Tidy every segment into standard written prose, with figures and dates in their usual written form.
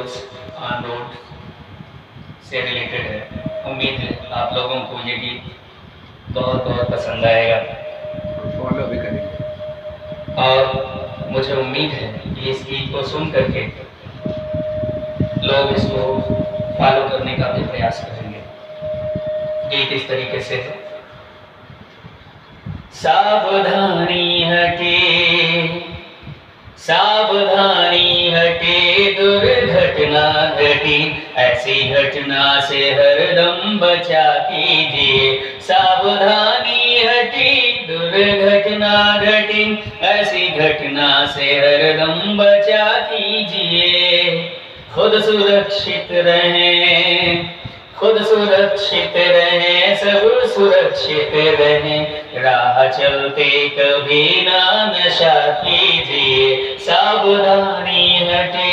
Roads on road से related है। उम्मीद है आप लोगों को ये गीत बहुत बहुत पसंद आएगा फॉलो भी करेंगे। और मुझे उम्मीद है कि इस गीत को सुन करके लोग इसको फॉलो करने का भी प्रयास करेंगे। गीत इस तरीके से है। सावधानी हटे, सावधानी हटे, दुर्घटना घटी, ऐसी घटना से हरदम बचा कीजिए। सावधानी हटी, दुर्घटना घटी, ऐसी घटना से हरदम बचा कीजिए। खुद सुरक्षित रहें, खुद सुरक्षित रहें, सब सुरक्षित रहें, राह चलते कभी ना नशा कीजिए। सावधानी हटे,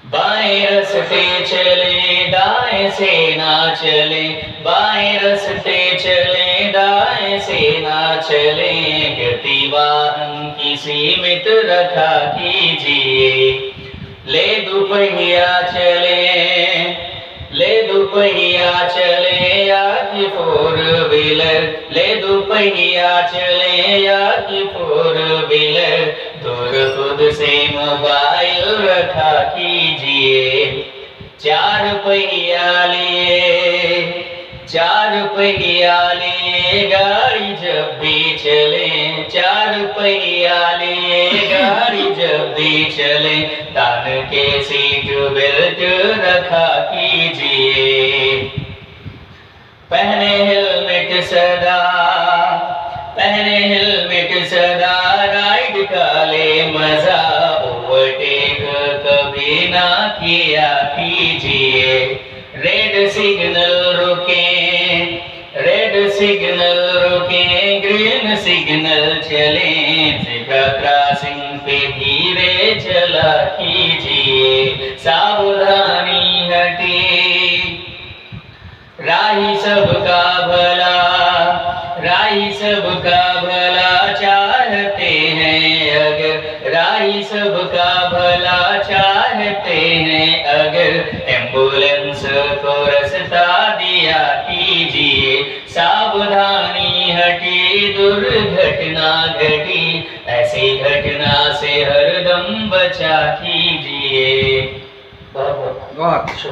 बाएं रास्ते चले, दाएं से ना चले, बाएं रास्ते चले, दाएं से ना चले, गति वाहन की सीमित रखा कीजिए। ले दुपहिया चले, ले दुपहिया चले या कि फोर व्हीलर, ले दुपहिया चले या कि फोर व्हीलर, दूर खुद से मोबाइल रखा कीजिए। चार पहिया लिए, चार पहिया लिए गाड़ी जब भी चले, चार पहिया लिए गाड़ी जब भी चले, तान के सीट बेल्ट रखा कीजिए। पहने हेलमेट सदा, पहने हेलमेट सदा, राइड का ले मजा, ओवरटेक कभी ना किया कीजिए। रेड सिग्नल रुके, रेड सिग्नल रुके, ग्रीन सिग्नल चले, ज़ेब्रा क्रॉसिंग पे धीरे चला कीजिए। सावधानी हटे, राही सबका भला, राही सबका भला चाहते हैं अगर, राही सबका भला चाहते हैं अगर, एम्बुलेंस को रास्ता दिया कीजिए। सावधानी हटी, दुर्घटना घटी, ऐसी घटना से हरदम बचा कीजिए। बहुत बहुत